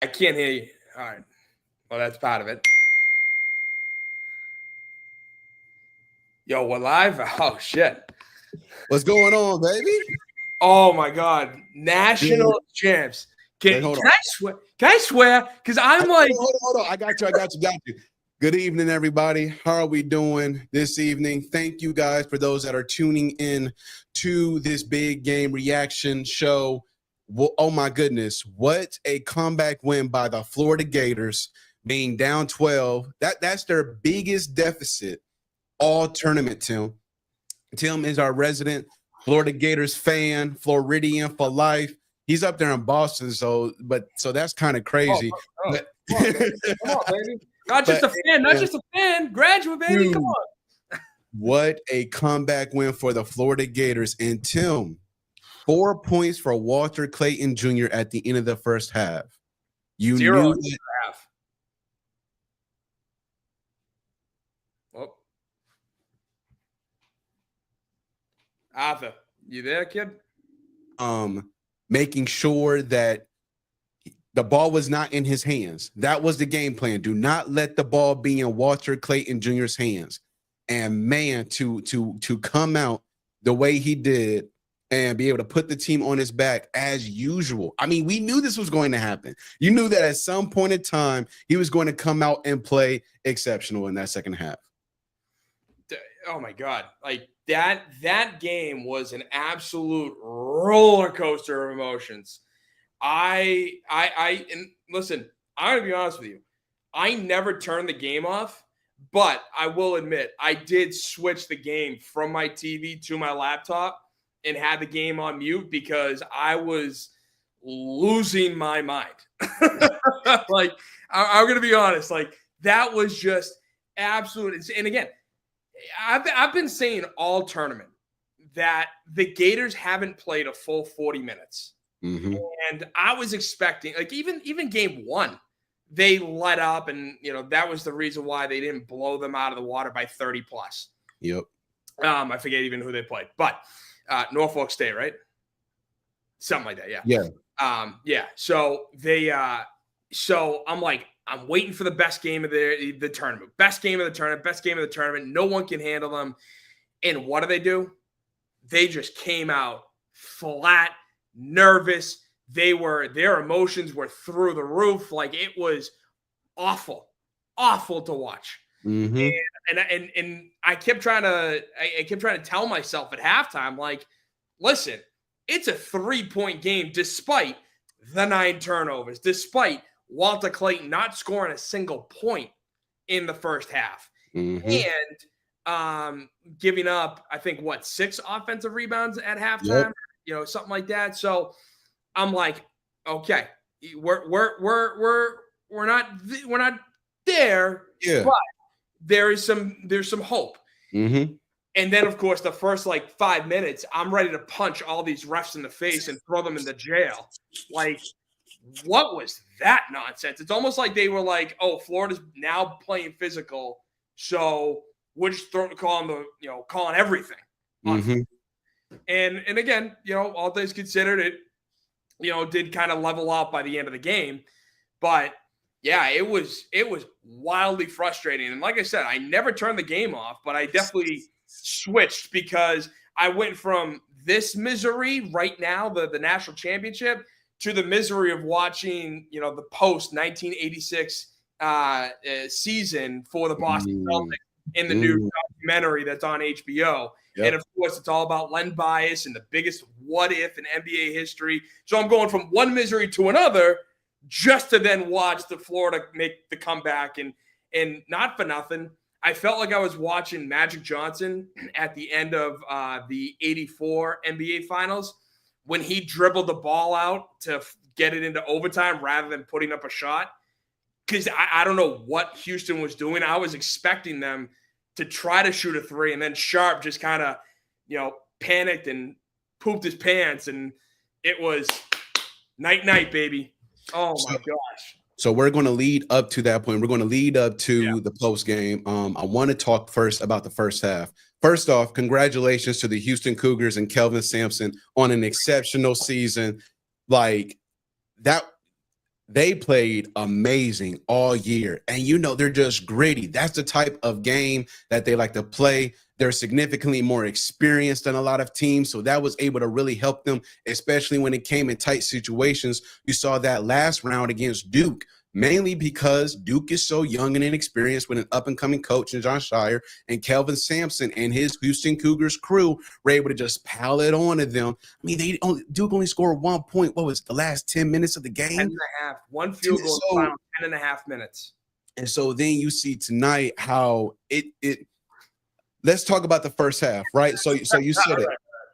I can't hear you. All right. Well, that's part of it. Yo, we're live? Oh, shit. What's going on, baby? Oh, my God. National champs. Can I swear? Because I'm like... Hold on. I got you. Good evening, everybody. How are we doing this evening? Thank you guys for those that are tuning in to this big game reaction show. Well, oh, my goodness. What a comeback win by the Florida Gators, being down 12. That's their biggest deficit all tournament, Tim. Tim is our resident Florida Gators fan, Floridian for life. He's up there in Boston, so that's kind of crazy. Come on, baby. Not just a fan, graduate, baby. Dude, come on. What a comeback win for the Florida Gators. And Tim, 4 points for Walter Clayton Jr. at the end of the first half. You 0 knew in the half. Well, Arthur, you there, kid? Making sure that the ball was not in his hands. That was the game plan. Do not let the ball be in Walter Clayton Jr.'s hands. And man, to come out the way he did and be able to put the team on his back as usual. I mean, we knew this was going to happen. You knew that at some point in time, he was going to come out and play exceptional in that second half. Oh my God. Like that game was an absolute roller coaster of emotions. And listen, I'm gonna be honest with you. I never turned the game off, but I will admit I did switch the game from my TV to my laptop and had the game on mute because I was losing my mind. Like I'm gonna be honest, like that was just absolute. And again, I've been saying all tournament that the Gators haven't played a full 40 minutes. Mm-hmm. And I was expecting, like even game one, they let up, and that was the reason why they didn't blow them out of the water by 30 plus. Yep. I forget even who they played, but Norfolk State, right? Something like that, yeah. Yeah. Yeah. So they so I'm like, I'm waiting for the best game of the tournament. Best game of the tournament. No one can handle them. And what do? They just came out flat, nervous. Their emotions were through the roof. Like it was awful to watch. Mm-hmm. And I kept trying to tell myself at halftime, like, listen, it's a 3-point game despite the 9 turnovers, despite Walter Clayton not scoring a single point in the first half. Mm-hmm. And giving up, I think, 6 offensive rebounds at halftime, something like that. So I'm like, okay, we're not there, but there's some hope. Mm-hmm. And then, of course, the first 5 minutes, I'm ready to punch all these refs in the face and throw them into jail. Like, what was that nonsense? It's almost like they were like, oh, Florida's now playing physical, so we're just calling everything. Mm-hmm. And again, all things considered, it did kind of level out by the end of the game. But yeah, it was wildly frustrating. And like I said, I never turned the game off, but I definitely switched because I went from this misery right now, the national championship, to the misery of watching, the post 1986 season for the Boston Celtics in the new documentary that's on HBO. Yep. And of course, it's all about Len Bias and the biggest what if in NBA history. So I'm going from one misery to another just to then watch the Florida make the comeback. And not for nothing, I felt like I was watching Magic Johnson at the end of the 84 NBA Finals when he dribbled the ball out to get it into overtime rather than putting up a shot. Because I don't know what Houston was doing. I was expecting them to try to shoot a 3, and then Sharp just kind of, panicked and pooped his pants, and it was night, baby. Oh, my gosh. So we're going to lead up to that point. We're going to lead up to the post game. I want to talk first about the first half. First off, congratulations to the Houston Cougars and Kelvin Sampson on an exceptional season. Like that, They played amazing all year. And they're just gritty. That's the type of game that they like to play. They're significantly more experienced than a lot of teams. So that was able to really help them, especially when it came in tight situations. You saw that last round against Duke, mainly because Duke is so young and inexperienced with an up-and-coming coach in John Shire, and Kelvin Sampson and his Houston Cougars crew were able to just pile it on to them. I mean, Duke only scored 1 point. What was it, the last 10 minutes of the game? 10 and a half. One field goal in the final 10 and a half minutes. And so then you see tonight how it let's talk about the first half, right? So you said it.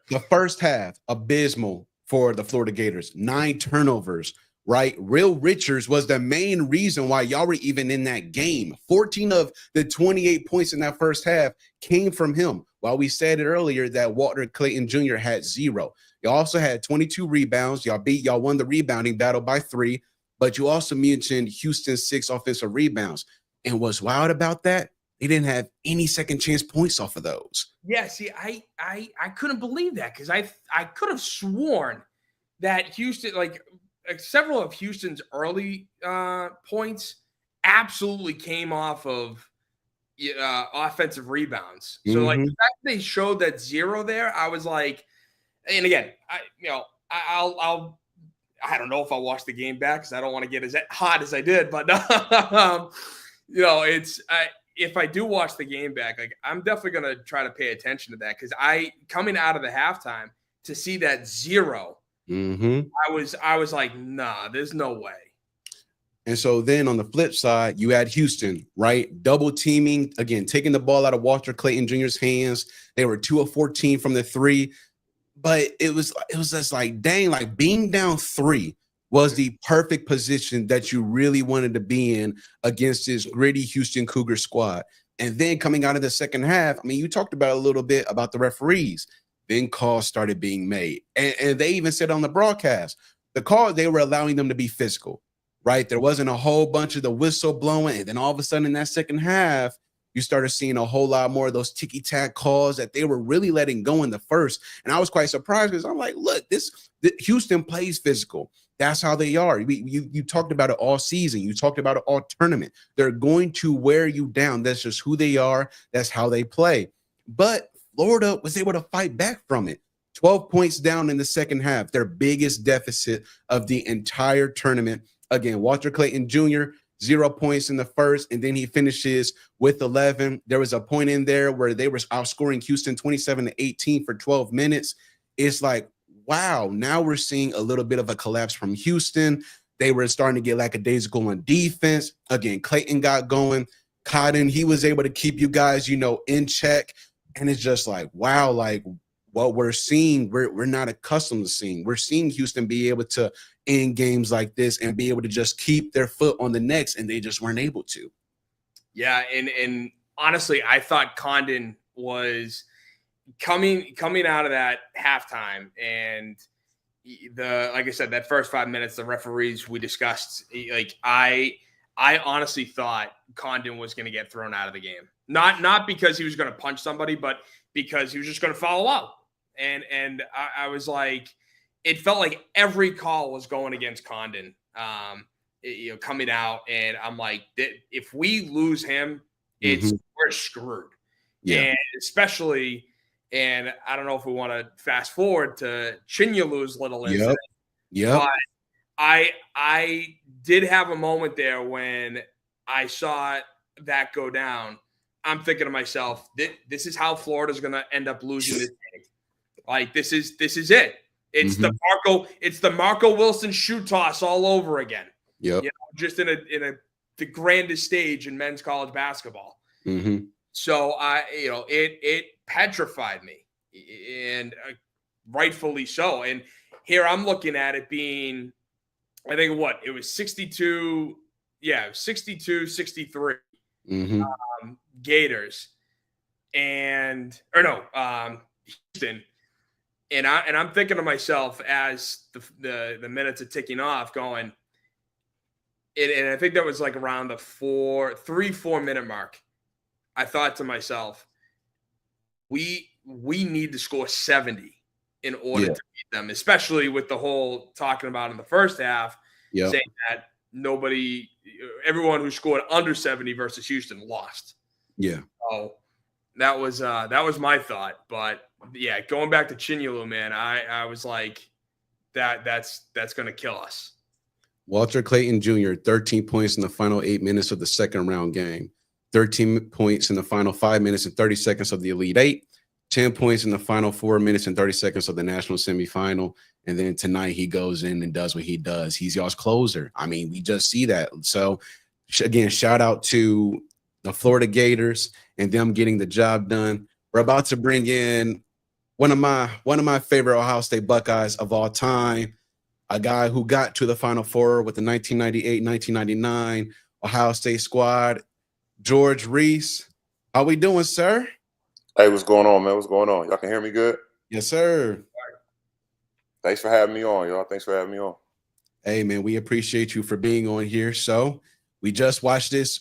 The first half, abysmal for the Florida Gators. 9 turnovers, right? Will Richards was the main reason why y'all were even in that game. 14 of the 28 points in that first half came from him. While we said it earlier that Walter Clayton Jr. had 0. Y'all also had 22 rebounds. Y'all won the rebounding battle by 3, but you also mentioned Houston's 6 offensive rebounds. And what's wild about that, they didn't have any second chance points off of those. Yeah, see, I couldn't believe that because I could have sworn that Houston, like several of Houston's early points absolutely came off of offensive rebounds. So like the fact they showed that 0 there, I was like, and again, I don't know if I'll watch the game back because I don't want to get as hot as I did, but if I do watch the game back, like I'm definitely going to try to pay attention to that because coming out of the halftime to see that 0, I was like, nah, there's no way. And so then on the flip side, you had Houston, right? Double teaming, again, taking the ball out of Walter Clayton Jr.'s hands. They were 2 of 14 from the 3. But it was just like, dang, like being down 3 was the perfect position that you really wanted to be in against this gritty Houston Cougar squad. And then coming out of the second half, I mean, you talked about a little bit about the referees. Then calls started being made. And they even said on the broadcast, the call, they were allowing them to be physical, right? There wasn't a whole bunch of the whistle blowing. And then all of a sudden in that second half, you started seeing a whole lot more of those ticky-tack calls that they were really letting go in the first. And I was quite surprised because I'm like, look, Houston plays physical. That's how they are. You talked about it all season. You talked about it all tournament. They're going to wear you down. That's just who they are. That's how they play. But Florida was able to fight back from it. 12 points down in the second half, their biggest deficit of the entire tournament. Again, Walter Clayton Jr., 0 points in the first, and then he finishes with 11. There was a point in there where they were outscoring Houston 27-18 for 12 minutes. It's like, wow, now we're seeing a little bit of a collapse from Houston. They were starting to get lackadaisical on defense. Again, Clayton got going. Cotton, he was able to keep you guys, in check. And it's just like, wow, like what we're seeing, we're not accustomed to seeing. We're seeing Houston be able to end games like this and be able to just keep their foot on the necks, and they just weren't able to. Yeah, and honestly, I thought Condon was coming out of that halftime, and like I said, that first 5 minutes, the referees we discussed, like I honestly thought Condon was going to get thrown out of the game. Not because he was going to punch somebody, but because he was just going to foul out. And I was like, it felt like every call was going against Condon, coming out. And I'm like, if we lose him, we're screwed. Yeah. And especially, and I don't know if we want to fast forward to Chinyulu's little incident. Yep. But I did have a moment there when I saw that go down. I'm thinking to myself, this is how Florida's going to end up losing this game. Like this is it. It's the Marco Wilson shoe toss all over again. Yep. Just in the grandest stage in men's college basketball. So it petrified me, and rightfully so. And here I'm looking at it being, I think it was 62, 63. Gators Houston, and I'm thinking to myself as the minutes are ticking off, going, and I think that was like around the 3-4 minute mark. I thought to myself, we need to score 70 in order to beat them, especially with the whole talking about in the first half, saying that everyone who scored under 70 versus Houston lost. Yeah. So that was my thought. But yeah, going back to Chinyalu, man, I was like, that's going to kill us. Walter Clayton Jr., 13 points in the final 8 minutes of the second round game, 13 points in the final 5 minutes and 30 seconds of the Elite Eight, 10 points in the final 4 minutes and 30 seconds of the national semifinal. And then tonight he goes in and does what he does. He's y'all's closer. I mean, we just see that. So again, shout out to the Florida Gators and them getting the job done. We're about to bring in one of my favorite Ohio State Buckeyes of all time, a guy who got to the Final Four with the 1998-1999 Ohio State squad, George Reese. How we doing, sir? Hey, what's going on, man? What's going on? Y'all can hear me good? Yes, sir. Thanks for having me on, y'all. Thanks for having me on. Hey, man, we appreciate you for being on here. So we just watched this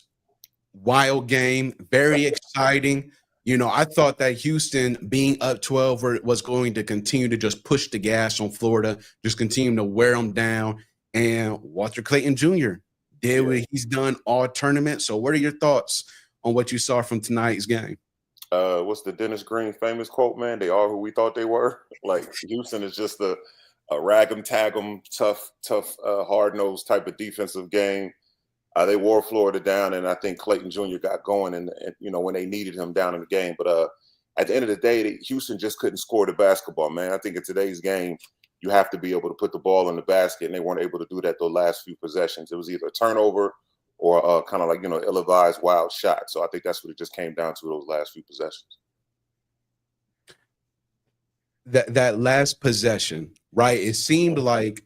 wild game, very exciting. You know, I thought that Houston being up 12 was going to continue to just push the gas on Florida, just continue to wear them down. And Walter Clayton Jr. did what he's done all tournament. So what are your thoughts on what you saw from tonight's game? What's the Dennis Green famous quote, man? They are who we thought they were. Like, Houston is just a rag-em, tag-em, tough, hard-nosed type of defensive game. They wore Florida down, and I think Clayton Jr. got going, and when they needed him down in the game. But at the end of the day, Houston just couldn't score the basketball, man. I think in today's game, you have to be able to put the ball in the basket, and they weren't able to do that those last few possessions. It was either a turnover or kind of like, ill-advised wild shot. So I think that's what it just came down to, those last few possessions. That last possession, right? It seemed like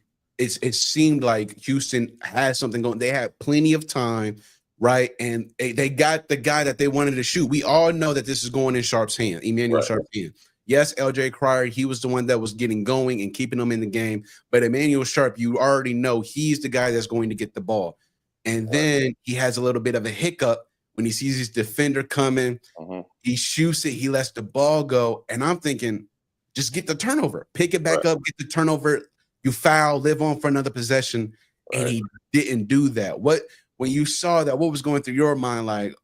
Houston had something going. They had plenty of time, right? And they got the guy that they wanted to shoot. We all know that this is going in Sharp's hand, Emmanuel Sharp's hand. Yes, LJ Cryer, he was the one that was getting going and keeping them in the game. But Emmanuel Sharp, you already know he's the guy that's going to get the ball. And then he has a little bit of a hiccup when he sees his defender coming. He shoots it. He lets the ball go. And I'm thinking, just get the turnover. Pick it back up, get the turnover. You foul, live on for another possession. And he didn't do that. When you saw that, what was going through your mind? Like,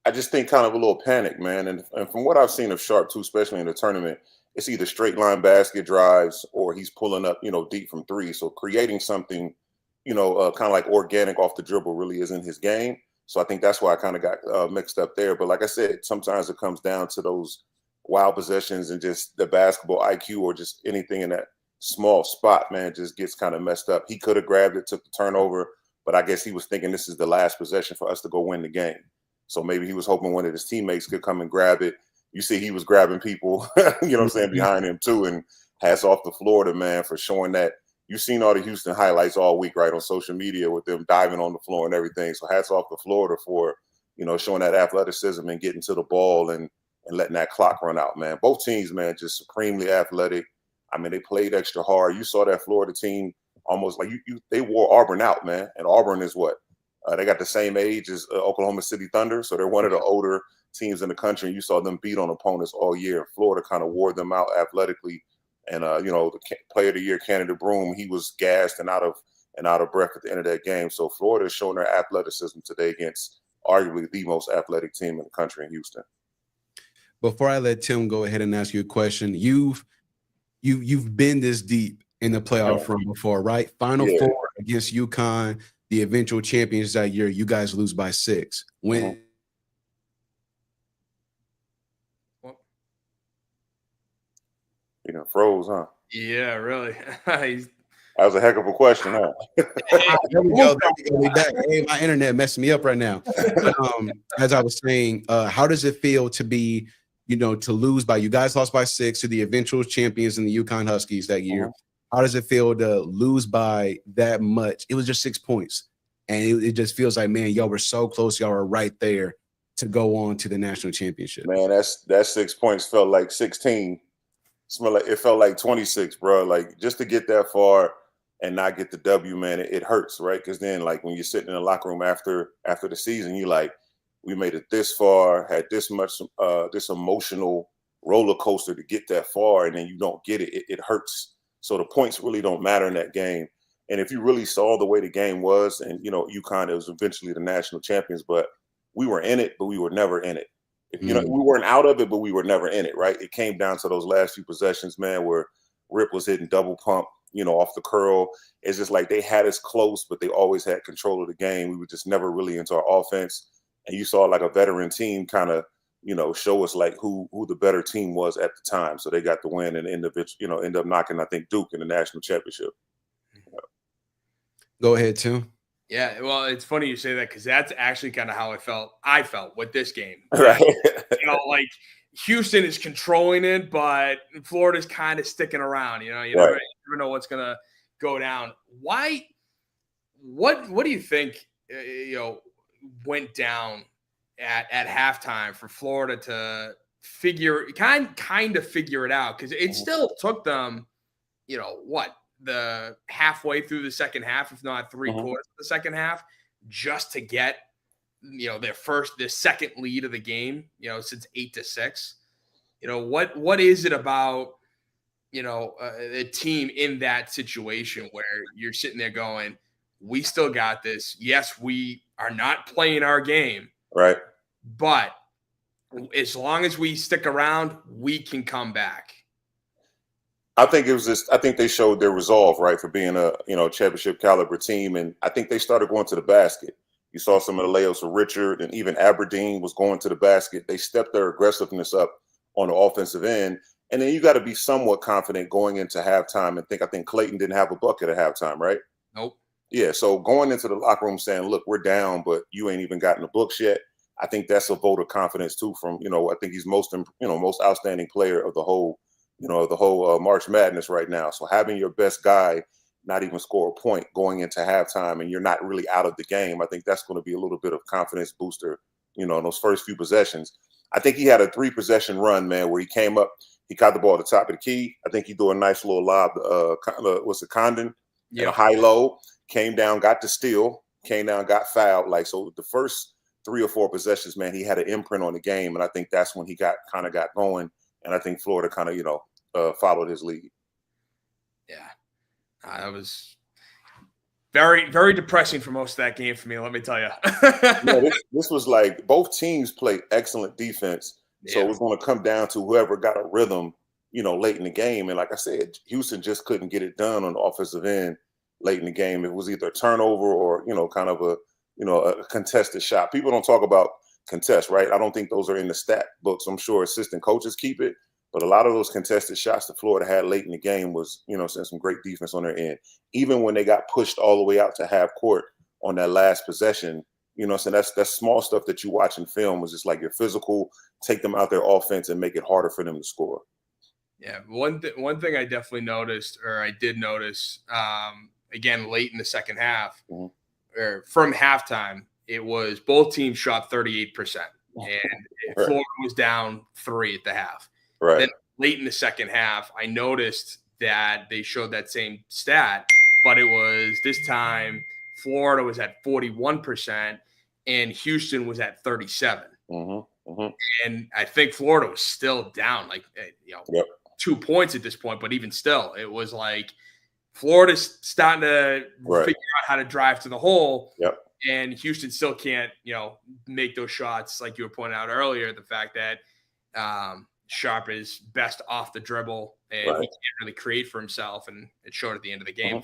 I just think kind of a little panic, man. And from what I've seen of Sharp, too, especially in the tournament, it's either straight line basket drives or he's pulling up, deep from three. So creating something, kind of like organic off the dribble really isn't his game. So I think that's why I kind of got mixed up there. But like I said, sometimes it comes down to those wild possessions and just the basketball IQ or just anything in that small spot, man, just gets kind of messed up. He could have grabbed it, took the turnover, but I guess he was thinking this is the last possession for us to go win the game. So maybe he was hoping one of his teammates could come and grab it. You see he was grabbing people, behind him too. And hats off to Florida, man, for showing that. You've seen all the Houston highlights all week, right, on social media with them diving on the floor and everything. So hats off to Florida for, showing that athleticism and getting to the ball and letting that clock run out, man. Both teams, man, just supremely athletic. I mean, they played extra hard. You saw that Florida team almost like they wore Auburn out, man. And Auburn is what? They got the same age as Oklahoma City Thunder. So they're one of the older teams in the country. And you saw them beat on opponents all year. Florida kind of wore them out athletically. And, the player of the year, candidate Broom, he was gassed and out of breath at the end of that game. So Florida is showing their athleticism today against arguably the most athletic team in the country in Houston. Before I let Tim go ahead and ask you a question, you've been this deep in the playoff run before, right? Final Four against UConn, the eventual champions that year. You guys lose by 6. When froze, huh? Yeah, really. That was a heck of a question, huh? There we go. Hey, my internet messing me up right now. As I was saying, how does it feel to be, to lose by, you guys lost by 6 to the eventual champions in the UConn Huskies that year. How does it feel to lose by that much? It was just 6 points. And it just feels like, man, y'all were so close. Y'all were right there to go on to the national championship. Man, that 6 points felt like 16. It felt like 26, bro. Like, just to get that far and not get the W, man, it hurts, right? Because then, like, when you're sitting in the locker room after the season, you like, we made it this far, had this much, this emotional roller coaster to get that far, and then you don't get it. It hurts. So the points really don't matter in that game. And if you really saw the way the game was, and UConn was eventually the national champions, but we were in it, but we were never in it. We weren't out of it, but we were never in it, right? It came down to those last few possessions, man, where Rip was hitting double pump, off the curl. It's just like they had us close, but they always had control of the game. We were just never really into our offense. And you saw like a veteran team kind of, show us like who the better team was at the time. So they got the win and end up knocking, I think, Duke in the national championship. Go ahead, Tim. Yeah, well, it's funny you say that because that's actually kind of how I felt with this game. Right. Like Houston is controlling it, but Florida's kind of sticking around. You Right. never know what's going to go down. Why? What do you think, went down at halftime for Florida to kind of figure it out? Because it still took them, the halfway through the second half, if not three-quarters of the second half, just to get, their second lead of the game, since 8-6. What is it about, a team in that situation where you're sitting there going, we still got this. Yes, we are not playing our game. Right. But as long as we stick around, we can come back. I think they showed their resolve, right, for being a, championship caliber team. And I think they started going to the basket. You saw some of the layups of Richard, and even Aberdeen was going to the basket. They stepped their aggressiveness up on the offensive end. And then you got to be somewhat confident going into halftime. I think Clayton didn't have a bucket at halftime, right? Nope. Yeah. So going into the locker room saying, look, we're down, but you ain't even gotten the books yet. I think that's a vote of confidence too from, I think he's most outstanding player of the whole March Madness right now. So having your best guy not even score a point going into halftime and you're not really out of the game, I think that's going to be a little bit of confidence booster, in those first few possessions. I think he had a 3-possession run, man, where he came up, he caught the ball at the top of the key. I think he threw a nice little lob, Condon? Yeah. High-low, came down, got the steal, came down, got fouled. Like, so the first 3 or 4 possessions, man, he had an imprint on the game. And I think that's when he got going. And I think Florida kind of, followed his lead. Yeah. That was very, very depressing for most of that game for me, let me tell you. This was like both teams played excellent defense. Yeah. So it was going to come down to whoever got a rhythm, late in the game. And like I said, Houston just couldn't get it done on the offensive end late in the game. It was either a turnover or, kind of a contested shot. People don't talk about contest, right? I don't think those are in the stat books. I'm sure assistant coaches keep it. But a lot of those contested shots that Florida had late in the game was, some great defense on their end. Even when they got pushed all the way out to half court on that last possession, so that's small stuff that you watch in film was just like you're physical, take them out their offense and make it harder for them to score. Yeah, one thing I definitely noticed, or I did notice, again, late in the second half, or from halftime, it was both teams shot 38%. And Right. Florida was down 3 at the half. Right. Then late in the second half, I noticed that they showed that same stat, but it was this time Florida was at 41% and Houston was at 37%. And I think Florida was still down like 2 points at this point, but even still, it was like Florida's starting to figure out how to drive to the hole. Yep. And Houston still can't, make those shots like you were pointing out earlier. The fact that Sharp is best off the dribble and he can't really create for himself, and it showed at the end of the game.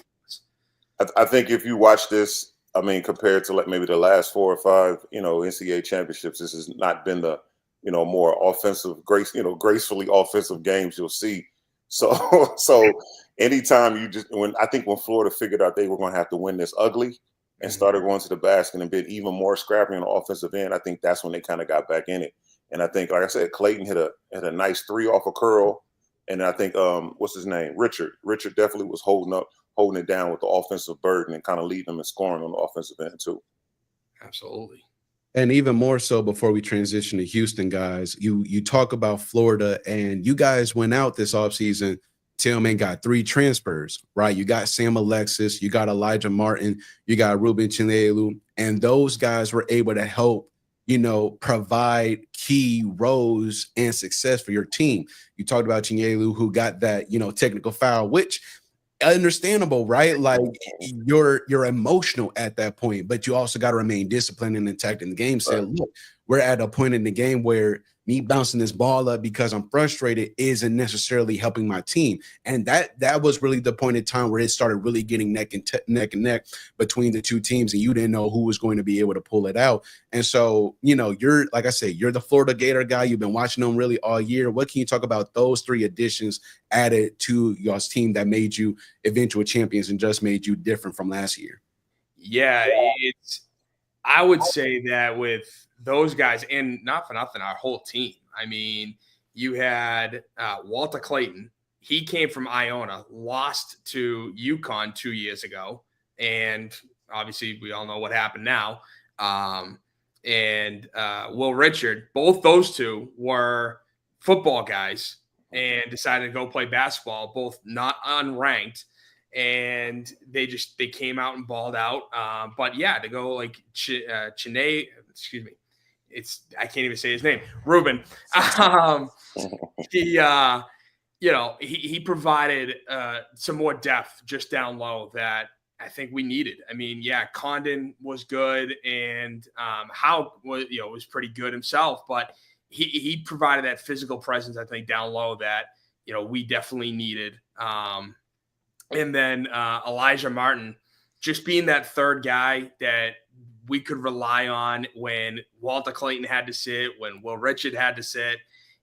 I think if you watch this, compared to like maybe the last 4 or 5, NCAA championships, this has not been the, more offensive, gracefully offensive games you'll see. So anytime when Florida figured out they were going to have to win this ugly and started going to the basket and been even more scrappy on the offensive end, I think that's when they kind of got back in it. And I think, like I said, Clayton hit a nice 3 off a curl. And I think, what's his name? Richard. Richard definitely was holding it down with the offensive burden and kind of leading them and scoring on the offensive end too. Absolutely. And even more so before we transition to Houston, guys, you talk about Florida, and you guys went out this offseason, Tillman got 3 transfers, right? You got Sam Alexis, you got Elijah Martin, you got Ruben Chinelu, and those guys were able to help, provide key roles and success for your team. You talked about Chinelu, who got that, technical foul, which understandable, right? Like you're emotional at that point, but you also got to remain disciplined and intact in the game. Say, look, we're at a point in the game where me bouncing this ball up because I'm frustrated isn't necessarily helping my team. And that was really the point in time where it started really getting neck and neck between the two teams, and you didn't know who was going to be able to pull it out. And so, you're, like I said, you're the Florida Gator guy. You've been watching them really all year. What can you talk about those three additions added to y'all's team that made you eventual champions and just made you different from last year? Yeah, I would say that with those guys, and not for nothing, our whole team. I mean, you had Walter Clayton. He came from Iona, lost to UConn 2 years ago, and obviously we all know what happened now. And Will Richard, both those two were football guys and decided to go play basketball, both not unranked. And they came out and balled out. But yeah, to go like Chene, excuse me, I can't even say his name, Ruben. He provided some more depth just down low that I think we needed. I mean, yeah, Condon was good, and Howe was pretty good himself, but he provided that physical presence, I think, down low that we definitely needed. And then Elijah Martin, just being that third guy that we could rely on when Walter Clayton had to sit, when Will Richard had to sit.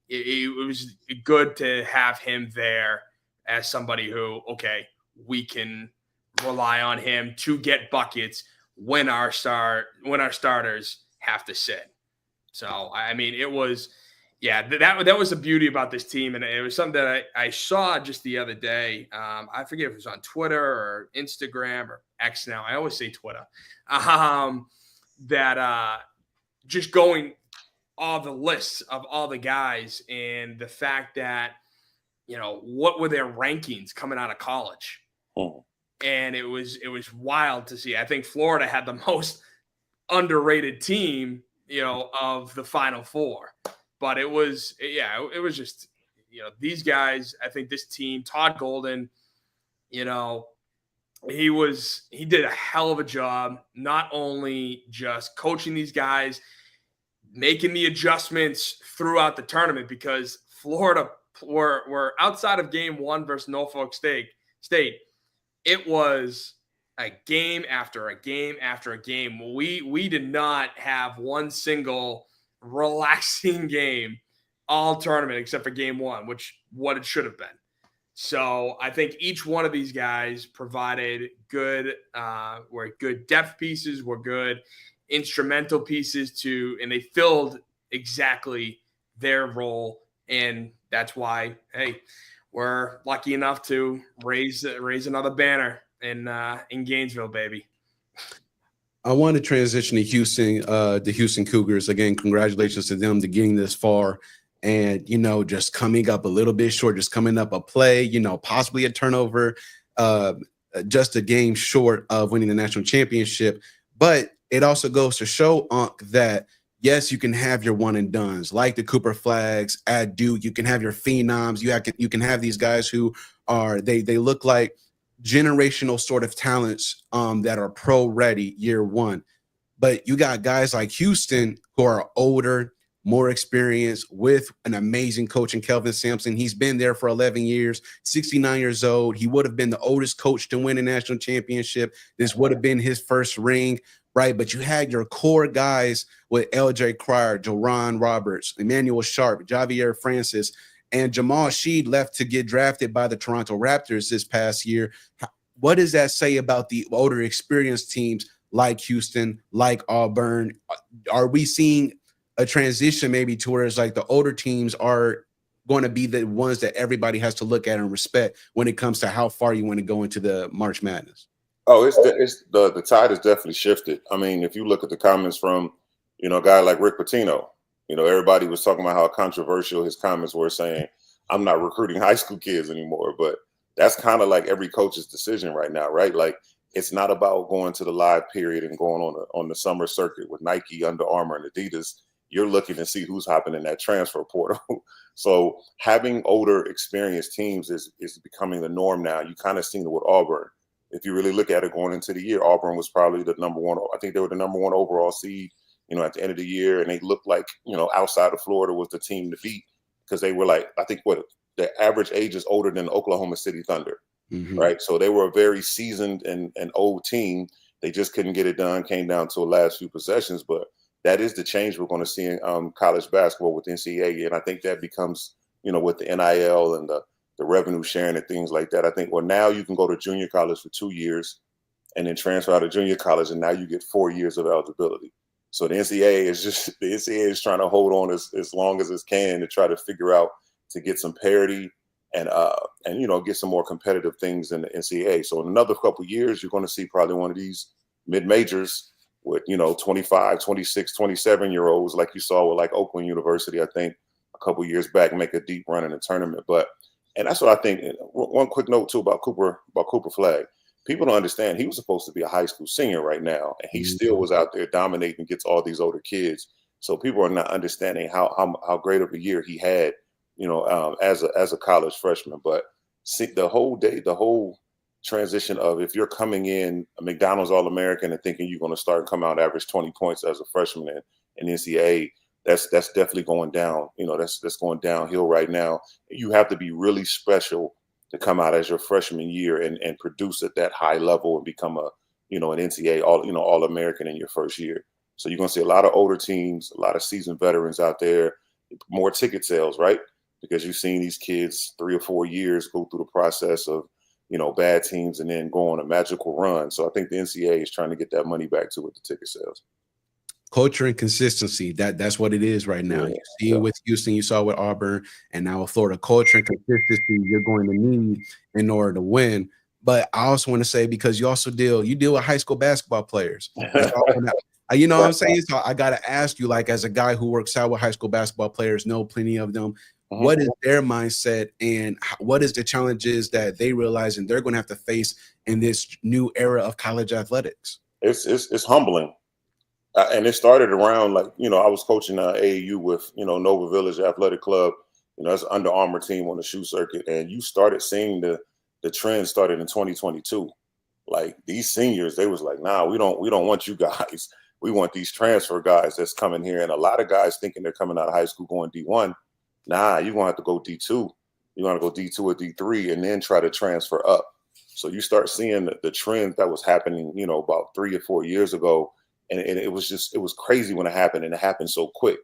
It was good to have him there as somebody who, okay, we can rely on him to get buckets when our starters have to sit. So, I mean, it was – yeah, that was the beauty about this team, and it was something that I saw just the other day. I forget if it was on Twitter or Instagram or X now. I always say Twitter. That just going all the lists of all the guys and the fact that, what were their rankings coming out of college? Oh. And it was wild to see. I think Florida had the most underrated team, of the Final Four. But it was just, these guys, I think this team, Todd Golden, he did a hell of a job, not only just coaching these guys, making the adjustments throughout the tournament, because Florida were outside of game one versus Norfolk State. It was a game after a game after a game. We did not have one single relaxing game all tournament except for game one, what it should have been. So I think each one of these guys provided were good depth pieces, were good instrumental pieces and they filled exactly their role. And that's why, hey, we're lucky enough to raise another banner in Gainesville, baby. I want to transition to Houston, the Houston Cougars. Again, congratulations to them to getting this far and, just coming up a little bit short, just coming up a play, possibly a turnover, just a game short of winning the national championship. But it also goes to show, Unc, that, yes, you can have your one and dones like the Cooper Flags at Duke. You can have your phenoms. You can have these guys who are they look like generational sort of talents that are pro ready year one. But you got guys like Houston who are older, more experienced, with an amazing coach in Kelvin Sampson. He's been there for 11 years, 69 years old. He would have been the oldest coach to win a national championship. This would have been his first ring, right? But you had your core guys with L.J. Cryer, Joran Roberts, Emmanuel Sharp, Javier Francis, and Jamal Sheed left to get drafted by the Toronto Raptors this past year. What does that say about the older experienced teams like Houston, like Auburn? Are we seeing a transition maybe towards like the older teams are going to be the ones that everybody has to look at and respect when it comes to how far you want to go into the March Madness? Oh, the tide has definitely shifted. I mean, if you look at the comments from, a guy like Rick Pitino, everybody was talking about how controversial his comments were, saying, I'm not recruiting high school kids anymore. But that's kind of like every coach's decision right now, right? Like, it's not about going to the live period and going on the summer circuit with Nike, Under Armour, and Adidas you're looking to see who's hopping in that transfer portal. So having older, experienced teams is becoming the norm now. You kind of seen it with Auburn. If you really look at it going into the year, Auburn was probably the number one. I think they were the number one overall seed, at the end of the year. And they looked like, outside of Florida was the team to beat because they were like, I think the average age is older than Oklahoma City Thunder, right? So they were a very seasoned and old team. They just couldn't get it done, came down to the last few possessions. But that is the change we're going to see in college basketball with NCAA. And I think that becomes, with the NIL and the revenue sharing and things like that. I think, now you can go to junior college for 2 years and then transfer out of junior college, and now you get 4 years of eligibility. So the NCAA is trying to hold on as long as it can to try to figure out to get some parity and get some more competitive things in the NCAA. So in another couple of years, you're going to see probably one of these mid-majors with 25, 26, 27-year-olds like you saw with like Oakland University, I think a couple of years back, make a deep run in the tournament. And that's what I think. One quick note too about Cooper Flagg. People don't understand he was supposed to be a high school senior right now, and he still was out there dominating against all these older kids. So people are not understanding how great of a year he had, as a college freshman. But see, the whole transition of if you're coming in a McDonald's All-American and thinking you're going to start and come out average 20 points as a freshman in NCAA, that's definitely going down. That's going downhill right now. You have to be really special to come out as your freshman year and produce at that high level and become an NCAA All-American in your first year. So you're going to see a lot of older teams, a lot of seasoned veterans out there, more ticket sales, right? Because you've seen these kids 3 or 4 years go through the process of bad teams and then go on a magical run. So I think the NCAA is trying to get that money back to with the ticket sales. Culture and consistency. That's what it is right now. Yeah, you see it with Houston, you saw with Auburn, and now with Florida. Culture and consistency you're going to need in order to win. But I also want to say, because you also deal with high school basketball players. You know what I'm saying? So I got to ask you, like, as a guy who works out with high school basketball players, know plenty of them, what is their mindset and what is the challenges that they realize and they're going to have to face in this new era of college athletics? It's humbling. And it started around I was coaching AAU with, Nova Village Athletic Club, that's an Under Armour team on the shoe circuit. And you started seeing the trend started in 2022. Like these seniors, they was like, nah, we don't want you guys. We want these transfer guys that's coming here. And a lot of guys thinking they're coming out of high school going D1. Nah, you're going to have to go D2. You're going to go D2 or D3 and then try to transfer up. So you start seeing the trend that was happening, about 3 or 4 years ago. And it was crazy when it happened. And it happened so quick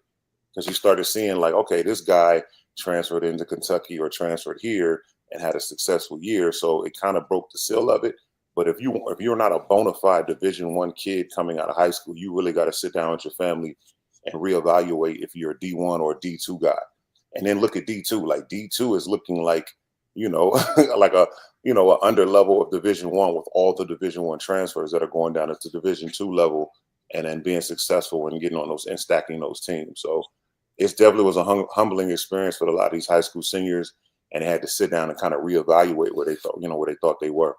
because you started seeing like, okay, this guy transferred into Kentucky or transferred here and had a successful year. So it kind of broke the seal of it. But if you're not a bona fide Division I kid coming out of high school, you really got to sit down with your family and reevaluate if you're a D1 or a D2 guy. And then look at D2. Like D2 is looking like, like an under level of Division I with all the Division I transfers that are going down into Division II level and then being successful and getting on those and stacking those teams. So it definitely was a humbling experience for a lot of these high school seniors, and they had to sit down and kind of reevaluate where they thought they were.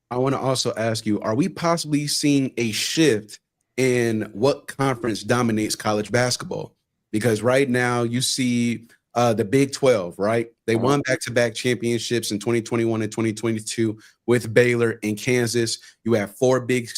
I want to also ask you, are we possibly seeing a shift in what conference dominates college basketball? Because right now you see the Big 12, right? They won back-to-back championships in 2021 and 2022 with Baylor and Kansas. You have 4 Big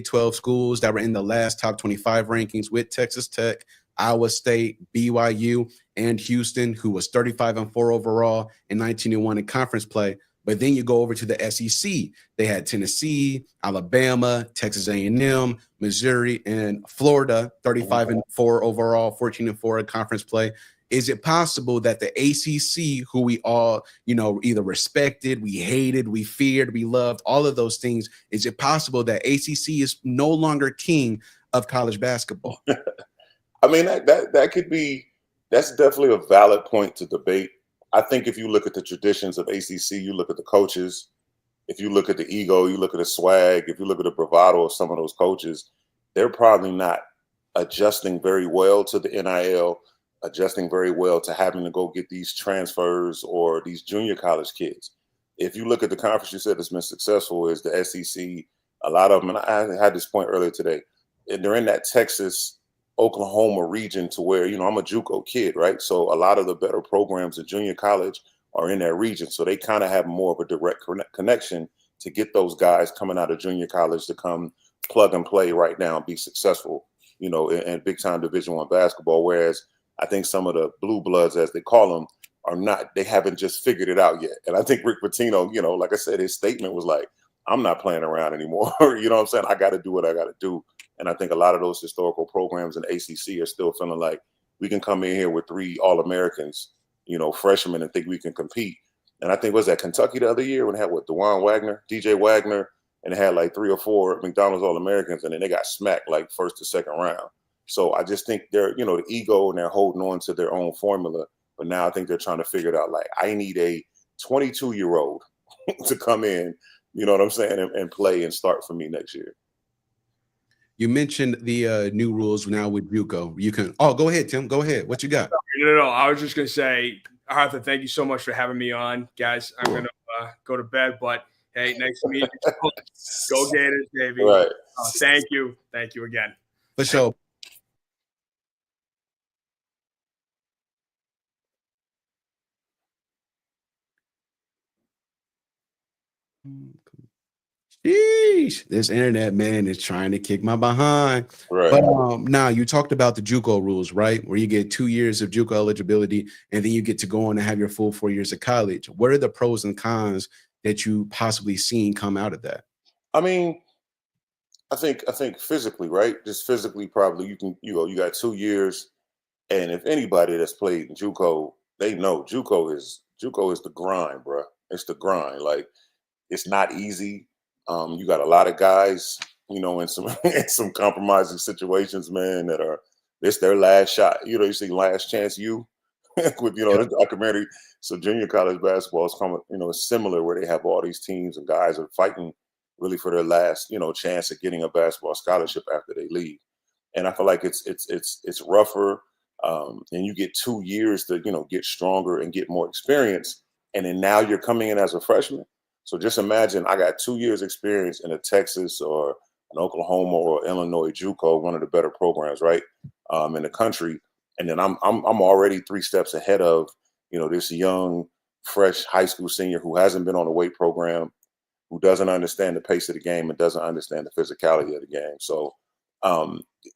12 schools that were in the last top 25 rankings with Texas Tech, Iowa State, BYU, and Houston, who was 35-4 overall and 19-1 in conference play. But then you go over to the SEC. They had Tennessee, Alabama, Texas A&M, Missouri, and Florida, 35-4 overall, 14-4 in conference play. Is it possible that the ACC, who we all, either respected, we hated, we feared, we loved, all of those things, is it possible that ACC is no longer king of college basketball? I mean, that could be, that's definitely a valid point to debate. I think if you look at the traditions of ACC, you look at the coaches, if you look at the ego, you look at the swag, if you look at the bravado of some of those coaches, they're probably not adjusting very well to the NIL, adjusting very well to having to go get these transfers or these junior college kids. If you look at the conference you said has been successful is the SEC, a lot of them, and I had this point earlier today, and they're in that Texas, Oklahoma region to where, I'm a JUCO kid, right? So a lot of the better programs in junior college are in that region. So they kind of have more of a direct connection to get those guys coming out of junior college to come plug and play right now and be successful, in big time Division I basketball. Whereas I think some of the blue bloods, as they call them, are not, they haven't just figured it out yet. And I think Rick Pitino, like I said, his statement was like, I'm not playing around anymore. You know what I'm saying? I got to do what I got to do. And I think a lot of those historical programs in ACC are still feeling like we can come in here with 3 All-Americans, freshmen, and think we can compete. And I think, was that Kentucky the other year when they had DeJuan Wagner, DJ Wagner, and they had like 3 or 4 McDonald's All-Americans, and then they got smacked like first to second round. So I just think they're, the ego, and they're holding on to their own formula. But now I think they're trying to figure it out. Like, I need a 22-year-old to come in, you know what I'm saying, and play and start for me next year. You mentioned the new rules now with JUCO. You can. Oh, go ahead, Tim. Go ahead. What you got? No. I was just gonna say, Arthur, thank you so much for having me on, guys. I'm gonna go to bed, but hey, nice to meet you. Go Gators, baby. Right. Thank you again. For sure. Sheesh, this internet man is trying to kick my behind. Right. But now you talked about the JUCO rules, right? Where you get 2 years of JUCO eligibility, and then you get to go on and have your full 4 years of college. What are the pros and cons that you possibly seen come out of that? I mean, I think physically, right? Just physically, probably you got 2 years, and if anybody that's played in JUCO, they know JUCO is the grind, bro. It's the grind. Like, it's not easy. You got a lot of guys, in some in some compromising situations, man, it's their last shot. You see Last Chance U with the documentary. So junior college basketball is coming, it's similar, where they have all these teams and guys are fighting really for their last, chance at getting a basketball scholarship after they leave. And I feel like it's rougher. And you get 2 years to, get stronger and get more experience. And then now you're coming in as a freshman. So just imagine, I got 2 years experience in a Texas or an Oklahoma or Illinois JUCO, one of the better programs, right, in the country. And then I'm already 3 steps ahead of, this young, fresh high school senior who hasn't been on a weight program, who doesn't understand the pace of the game and doesn't understand the physicality of the game. So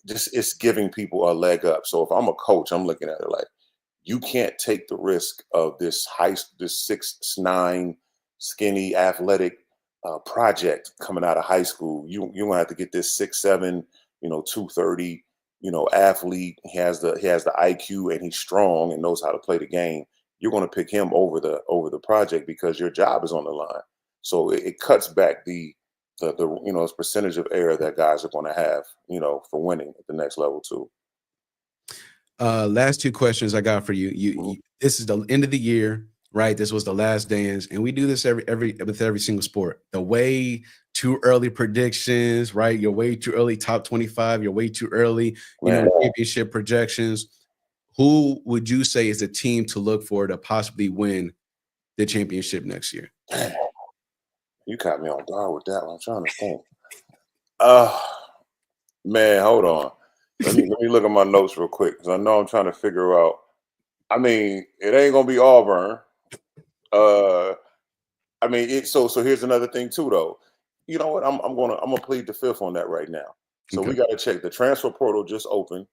just it's giving people a leg up. So if I'm a coach, I'm looking at it like, you can't take the risk of this 6'9", skinny, athletic project coming out of high school. You're gonna have to get this 6'7", 230, athlete. He has the IQ, and he's strong and knows how to play the game. You're gonna pick him over the project because your job is on the line. So it cuts back the percentage of error that guys are gonna have, for winning at the next level too. Last 2 questions I got for you. This is the end of the year, right? This was the last dance, and we do this with every single sport. The way too early predictions, right? You're way too early top 25. You're way too early, championship projections. Who would you say is a team to look for to possibly win the championship next year? You caught me on guard with that one. I'm trying to think. Man, hold on. Let me look at my notes real quick, because I know I'm trying to figure out. I mean, it ain't gonna be Auburn. So here's another thing too, though. You know what? I'm gonna plead the fifth on that right now. So we gotta check. The transfer portal just opened,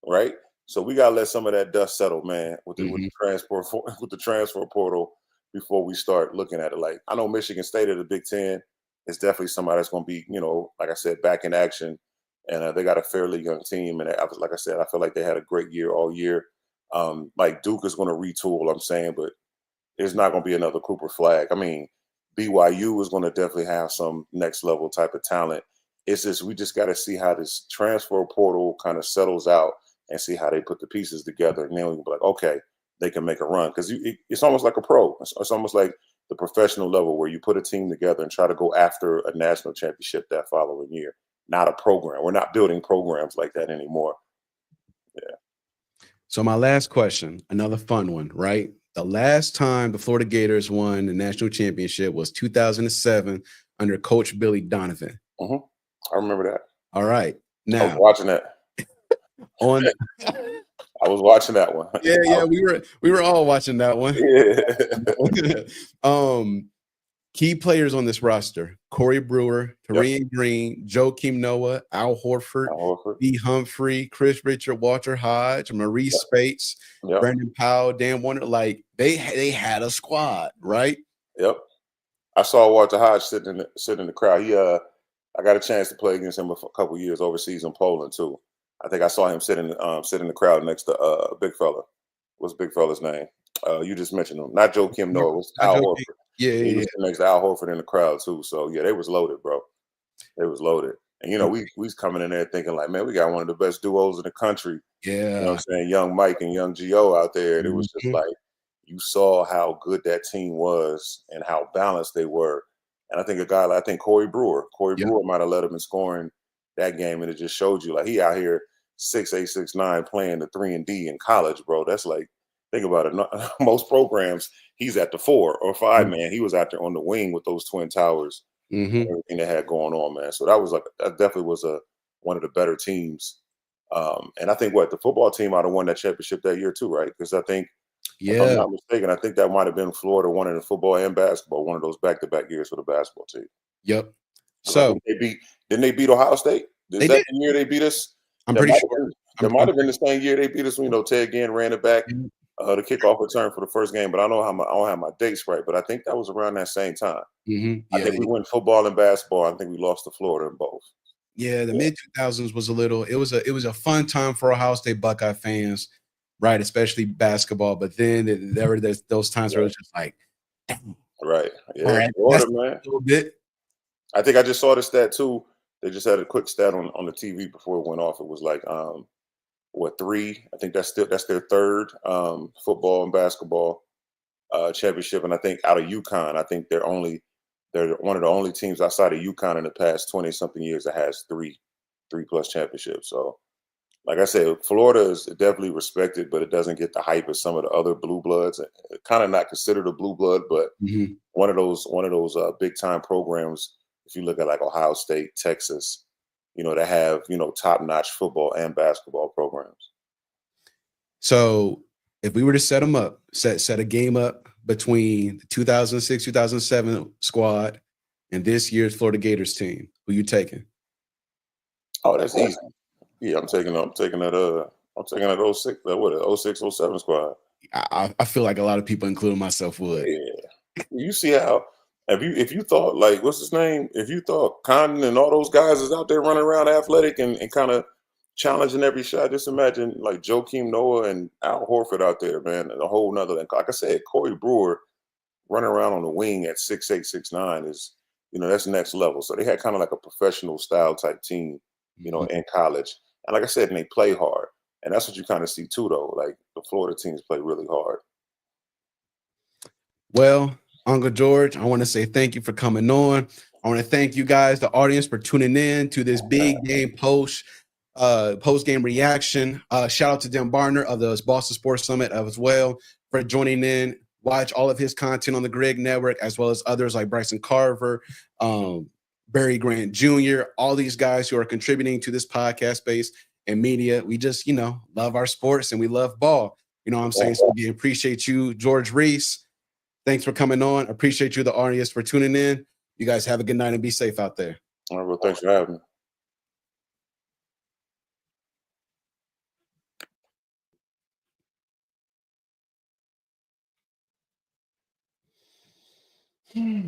right? So we gotta let some of that dust settle, man, with the transfer portal before we start looking at it. Like, I know Michigan State of the Big Ten is definitely somebody that's gonna be, like I said, back in action. And they got a fairly young team. And like I said, I feel like they had a great year all year. Like Duke is going to retool, I'm saying, but there's not going to be another Cooper Flag. I mean, BYU is going to definitely have some next level type of talent. It's just, we just got to see how this transfer portal kind of settles out and see how they put the pieces together. And then we can be like, okay, they can make a run. Because it's almost like a pro. It's almost like the professional level, where you put a team together and try to go after a national championship that following year. Not a program. We're not building programs like that anymore. Yeah. So my last question, another fun one, right? The last time the Florida Gators won the national championship was 2007 under Coach Billy Donovan. I remember that. All right. Now, I was watching that. On I was watching that one. yeah, we were all watching that one. Yeah. Key players on this roster: Corey Brewer, Tarian Green, Joakim Noah, Al Horford, Al Horford. B. Humphrey, Chris Richard, Walter Hodge, Maurice Spates, Yep. Brandon Powell, Dan Warner. Like they had a squad, right? Yep. I saw Walter Hodge sitting in the crowd. I got a chance to play against him for a couple years overseas in Poland too. I think I saw him sit in the crowd next to a big fella. What's big fella's name? You just mentioned him. Not Joakim Noah. It was Al Horford. He was sitting next to Al Horford in the crowd too. So yeah, they was loaded, bro. They was loaded. And we was coming in there thinking like, man, we got one of the best duos in the country. Yeah. You know what I'm saying? Young Mike and Young Gio out there. And it was just like you saw how good that team was and how balanced they were. And I think I think Corey Brewer might have led them in scoring that game, and it just showed you like he out here 6'8", 6'9", playing the 3 and D in college, bro. That's like, think about it. Most programs, he's at the 4 or 5 man. He was out there on the wing with those twin towers and everything they had going on, man. So that definitely was one of the better teams. And I think the football team might have won that championship that year too, right? Because I think, if I'm not mistaken, I think that might have been Florida winning the football and basketball, one of those back-to-back years for the basketball team. Yep. So didn't they beat Ohio State? Is that the year they beat us? I'm pretty sure. That might have been the same year they beat us. Ted Ginn ran it back, the kickoff return for the first game. But I don't have my dates right. But I think that was around that same time. I think we won football and basketball. I think we lost to Florida in both. Yeah, the mid 2000s was it was a fun time for Ohio State Buckeye fans, right? Especially basketball. But then there's those times where it was just like, right, yeah, all right, Florida, man. A little bit. I think I just saw the stat too. They just had a quick stat on the TV before it went off. It was like 3? I think that's their third football and basketball championship. And I think out of UConn, I think they're one of the only teams outside of UConn in the past 20-something years that has 3+ championships. So, like I said, Florida is definitely respected, but it doesn't get the hype as some of the other blue bloods. Kind of not considered a blue blood, but one of those big time programs. If you look at like Ohio State, Texas, that have top notch football and basketball programs. So if we were to set a game up between the 2006, 2007 squad and this year's Florida Gators team, who you taking? Oh, that's easy. Yeah, I'm taking that 06, 07 squad. I feel like a lot of people, including myself, would. Yeah. You see how if you thought like what's his name? If you thought Condon and all those guys is out there running around athletic and kind of challenging every shot, just imagine like Joakim Noah and Al Horford out there, man, and a whole nother. Like I said, Corey Brewer running around on the wing at 6'8", 6'9" is, that's next level. So they had kind of like a professional style type team, in college. And like I said, and they play hard. And that's what you kind of see too, though. Like the Florida teams play really hard. Well, Uncle George, I want to say thank you for coming on. I want to thank you guys, the audience, for tuning in to this big game post-game reaction. Shout out to Dan Barner of the Boston Sports Summit as well for joining in. Watch all of his content on the GRYD Network, as well as others like Bryson Carver, Barry Grant Jr., all these guys who are contributing to this podcast space and media. We just, love our sports and we love ball. You know what I'm saying? So again, appreciate you, George Reese. Thanks for coming on. Appreciate you, the audience, for tuning in. You guys have a good night and be safe out there. All right, well, thanks for having me.